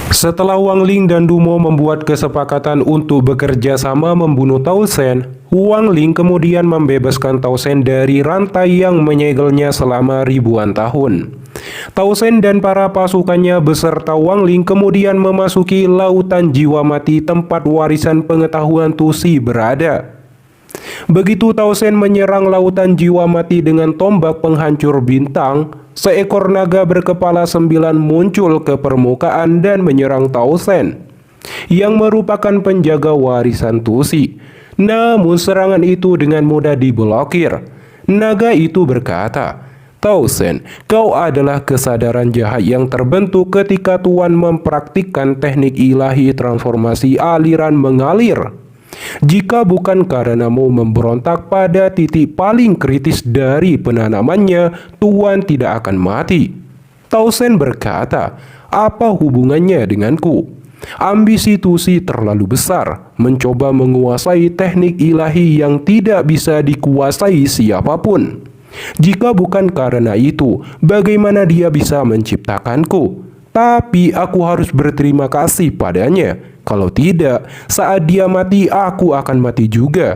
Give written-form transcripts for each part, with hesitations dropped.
Setelah Wang Ling dan Dumo membuat kesepakatan untuk bekerja sama membunuh Tao Zhen, Wang Ling kemudian membebaskan Tao Zhen dari rantai yang menyegelnya selama ribuan tahun. Tao Zhen dan para pasukannya beserta Wang Ling kemudian memasuki lautan jiwa mati tempat warisan pengetahuan Tusi berada. Begitu Tao Zhen menyerang lautan jiwa mati dengan tombak penghancur bintang, seekor naga berkepala 9 muncul ke permukaan dan menyerang Tao Zhen, yang merupakan penjaga warisan Tusi. Namun serangan itu dengan mudah diblokir. Naga itu berkata, "Tao Zhen, kau adalah kesadaran jahat yang terbentuk ketika Tuan mempraktikkan teknik ilahi transformasi aliran mengalir. Jika bukan karenamu memberontak pada titik paling kritis dari penanamannya, Tuan tidak akan mati." Tao Zhen berkata, "Apa hubungannya denganku? Ambisi Tusi terlalu besar, mencoba menguasai teknik ilahi yang tidak bisa dikuasai siapapun. Jika bukan karena itu, bagaimana dia bisa menciptakanku? Tapi aku harus berterima kasih padanya. Kalau tidak, saat dia mati, aku akan mati juga."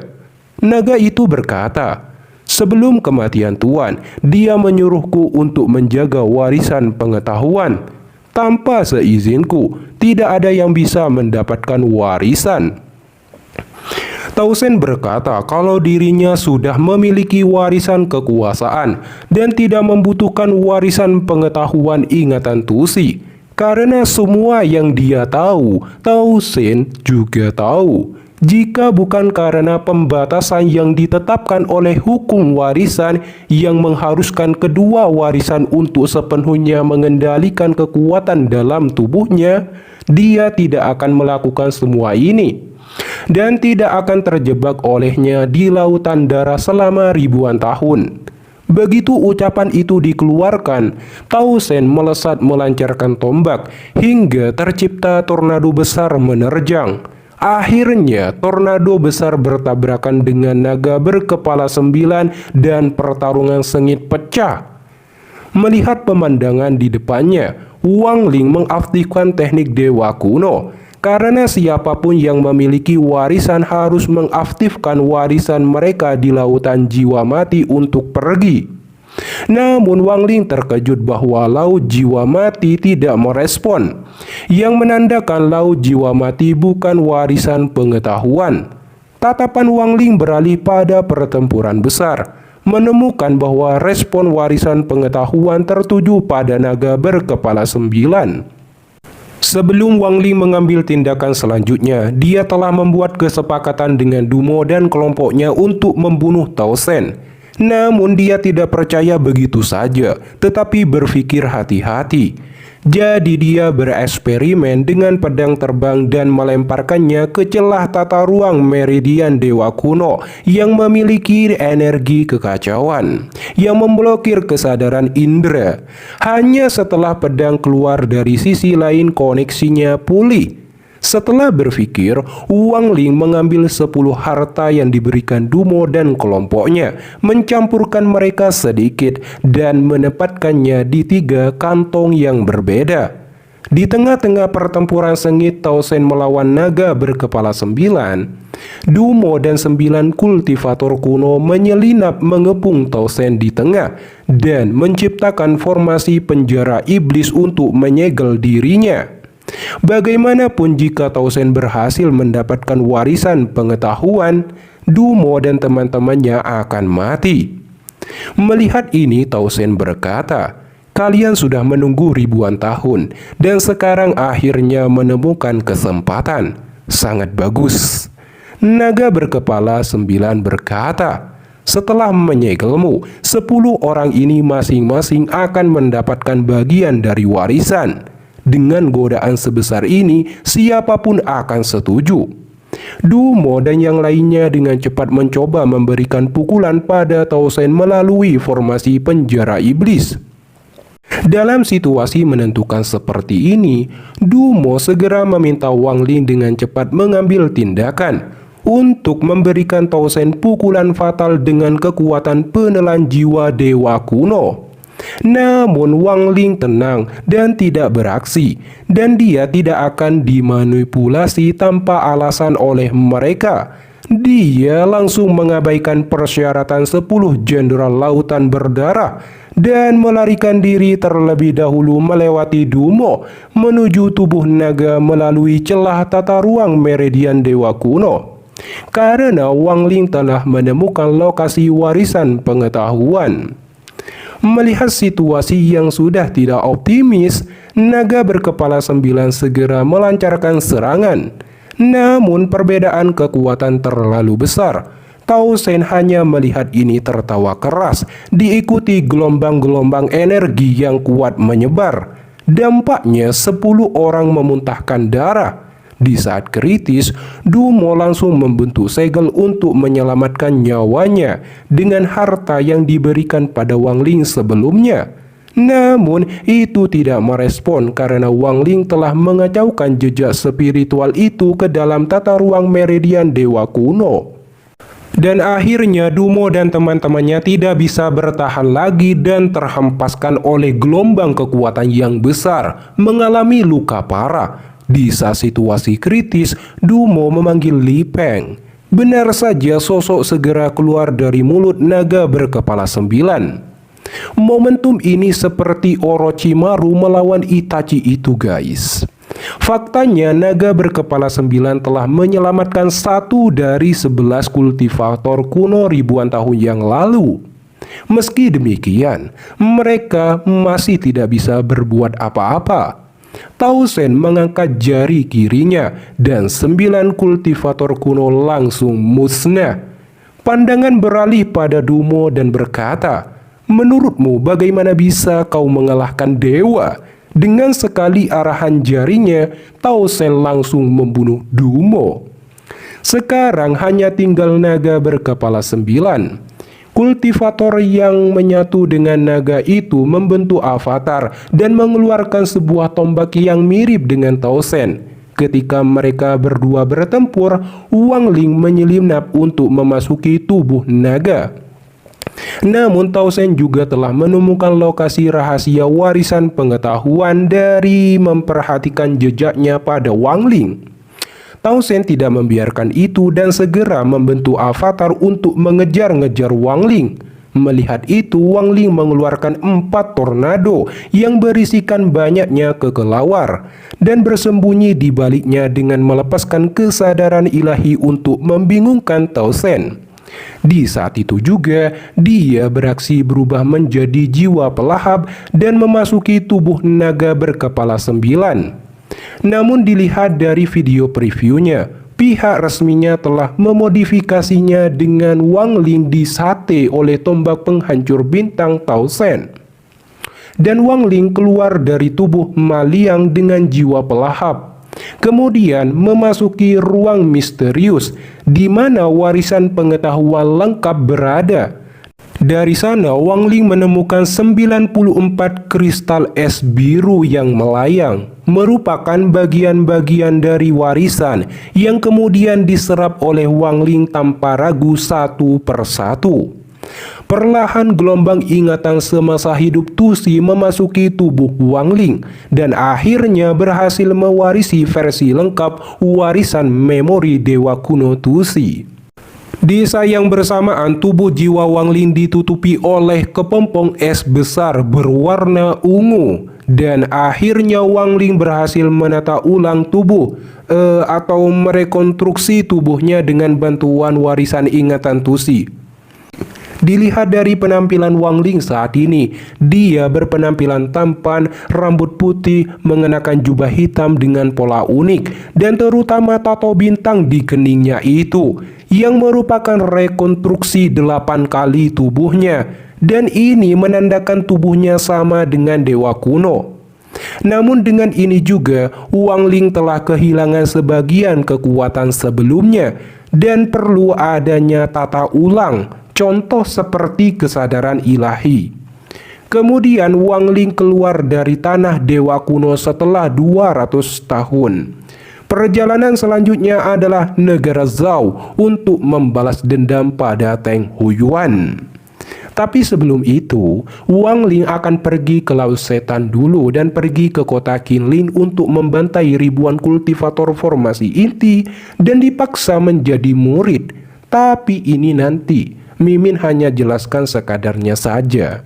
Naga itu berkata, "Sebelum kematian Tuan, dia menyuruhku untuk menjaga warisan pengetahuan. Tanpa seizinku, tidak ada yang bisa mendapatkan warisan." Tao Zhen berkata kalau dirinya sudah memiliki warisan kekuasaan dan tidak membutuhkan warisan pengetahuan ingatan Tusi. Karena semua yang dia tahu, Tao Zhen juga tahu. Jika bukan karena pembatasan yang ditetapkan oleh hukum warisan yang mengharuskan kedua warisan untuk sepenuhnya mengendalikan kekuatan dalam tubuhnya, dia tidak akan melakukan semua ini dan tidak akan terjebak olehnya di lautan darah selama ribuan tahun. Begitu ucapan itu dikeluarkan, Tao Zhen melesat melancarkan tombak hingga tercipta tornado besar menerjang. Akhirnya tornado besar bertabrakan dengan naga berkepala 9 dan pertarungan sengit pecah. Melihat pemandangan di depannya, Wang Ling mengaktifkan teknik dewa kuno. Karena siapapun yang memiliki warisan harus mengaktifkan warisan mereka di lautan jiwa mati untuk pergi. Namun Wang Ling terkejut bahwa laut jiwa mati tidak merespon, yang menandakan laut jiwa mati bukan warisan pengetahuan. Tatapan Wang Ling beralih pada pertempuran besar, menemukan bahwa respon warisan pengetahuan tertuju pada naga berkepala 9. Sebelum Wang Ling mengambil tindakan selanjutnya, dia telah membuat kesepakatan dengan Dumo dan kelompoknya untuk membunuh Tao Zhen. Namun dia tidak percaya begitu saja, tetapi berpikir hati-hati. Jadi dia bereksperimen dengan pedang terbang dan melemparkannya ke celah tata ruang meridian dewa kuno yang memiliki energi kekacauan yang memblokir kesadaran indera. Hanya setelah pedang keluar dari sisi lain koneksinya pulih. Setelah berpikir, Wang Ling mengambil 10 harta yang diberikan Dumo dan kelompoknya, mencampurkan mereka sedikit dan menempatkannya di 3 kantong yang berbeda. Di tengah-tengah pertempuran sengit Tao Zhen melawan naga berkepala 9, Dumo dan 9 kultivator kuno menyelinap mengepung Tao Zhen di tengah dan menciptakan formasi penjara iblis untuk menyegel dirinya. Bagaimanapun jika Tao Zhen berhasil mendapatkan warisan pengetahuan, Dumo dan teman-temannya akan mati. Melihat ini Tao Zhen berkata, "Kalian sudah menunggu ribuan tahun dan sekarang akhirnya menemukan kesempatan. Sangat bagus." Naga berkepala 9 berkata, "Setelah menyegelmu, 10 orang ini masing-masing akan mendapatkan bagian dari warisan. Dengan godaan sebesar ini, siapapun akan setuju." Dumo dan yang lainnya dengan cepat mencoba memberikan pukulan pada Tao Zhen melalui formasi penjara iblis. Dalam situasi menentukan seperti ini, Dumo segera meminta Wang Ling dengan cepat mengambil tindakan untuk memberikan Tao Zhen pukulan fatal dengan kekuatan penelan jiwa dewa kuno. Namun Wang Ling tenang dan tidak beraksi, dan dia tidak akan dimanipulasi tanpa alasan oleh mereka. Dia langsung mengabaikan persyaratan 10 jenderal lautan berdarah dan melarikan diri terlebih dahulu melewati Dumo menuju tubuh naga melalui celah tata ruang meridian dewa kuno. Karena Wang Ling telah menemukan lokasi warisan pengetahuan. Melihat situasi yang sudah tidak optimis, naga berkepala 9 segera melancarkan serangan. Namun perbedaan kekuatan terlalu besar. Tao Shen hanya melihat ini tertawa keras, diikuti gelombang-gelombang energi yang kuat menyebar. Dampaknya 10 orang memuntahkan darah. Di saat kritis, Dumo langsung membentuk segel untuk menyelamatkan nyawanya dengan harta yang diberikan pada Wang Ling sebelumnya. Namun itu tidak merespon karena Wang Ling telah mengacaukan jejak spiritual itu ke dalam tata ruang meridian dewa kuno. Dan akhirnya Dumo dan teman-temannya tidak bisa bertahan lagi dan terhempaskan oleh gelombang kekuatan yang besar, mengalami luka parah. Di saat situasi kritis, Dumo memanggil Li Peng. Benar saja sosok segera keluar dari mulut naga berkepala 9. Momentum ini seperti Orochimaru melawan Itachi itu, guys. Faktanya naga berkepala 9 telah menyelamatkan 1 dari 11 kultivator kuno ribuan tahun yang lalu. Meski demikian, mereka masih tidak bisa berbuat apa-apa. Tao Shen mengangkat jari kirinya dan 9 kultivator kuno langsung musnah. Pandangan beralih pada Dumo dan berkata, "Menurutmu bagaimana bisa kau mengalahkan dewa?" Dengan sekali arahan jarinya, Tao Shen langsung membunuh Dumo. Sekarang hanya tinggal naga berkepala 9. Kultivator yang menyatu dengan naga itu membentuk avatar dan mengeluarkan sebuah tombak yang mirip dengan Tao Shen. Ketika mereka berdua bertempur, Wang Ling menyelinap untuk memasuki tubuh naga. Namun Tao Shen juga telah menemukan lokasi rahasia warisan pengetahuan dari memperhatikan jejaknya pada Wang Ling. Tao Shen tidak membiarkan itu dan segera membentuk avatar untuk mengejar-ngejar Wang Ling. Melihat itu, Wang Ling mengeluarkan 4 tornado yang berisikan banyaknya kekelawar dan bersembunyi di baliknya dengan melepaskan kesadaran ilahi untuk membingungkan Tao Shen. Di saat itu juga, dia beraksi berubah menjadi jiwa pelahap dan memasuki tubuh naga berkepala 9. Namun dilihat dari video previewnya, pihak resminya telah memodifikasinya dengan Wang Ling disate oleh tombak penghancur bintang Tao Shen. Dan Wang Ling keluar dari tubuh Ma Liang dengan jiwa pelahap. Kemudian memasuki ruang misterius di mana warisan pengetahuan lengkap berada. Dari sana Wang Ling menemukan 94 kristal es biru yang melayang, merupakan bagian-bagian dari warisan yang kemudian diserap oleh Wang Ling tanpa ragu satu persatu. Perlahan gelombang ingatan semasa hidup Tusi memasuki tubuh Wang Ling dan akhirnya berhasil mewarisi versi lengkap warisan memori dewa kuno Tusi. Di saat yang bersamaan, tubuh jiwa Wang Ling ditutupi oleh kepompong es besar berwarna ungu. Dan akhirnya Wang Ling berhasil menata ulang tubuh atau merekonstruksi tubuhnya dengan bantuan warisan ingatan Tusi. Dilihat dari penampilan Wang Ling saat ini, dia berpenampilan tampan, rambut putih, mengenakan jubah hitam dengan pola unik, dan terutama tato bintang di keningnya itu, yang merupakan rekonstruksi 8 kali tubuhnya, dan ini menandakan tubuhnya sama dengan dewa kuno. Namun dengan ini juga, Wang Ling telah kehilangan sebagian kekuatan sebelumnya, dan perlu adanya tata ulang, contoh seperti kesadaran ilahi. Kemudian Wang Ling keluar dari tanah dewa kuno setelah 200 tahun. Perjalanan selanjutnya adalah negara Zhao untuk membalas dendam pada Teng Huiyuan. Tapi sebelum itu, Wang Ling akan pergi ke Laut Setan dulu dan pergi ke kota Qinlin untuk membantai ribuan kultivator formasi inti dan dipaksa menjadi murid. Tapi ini nanti, Mimin hanya jelaskan sekadarnya saja.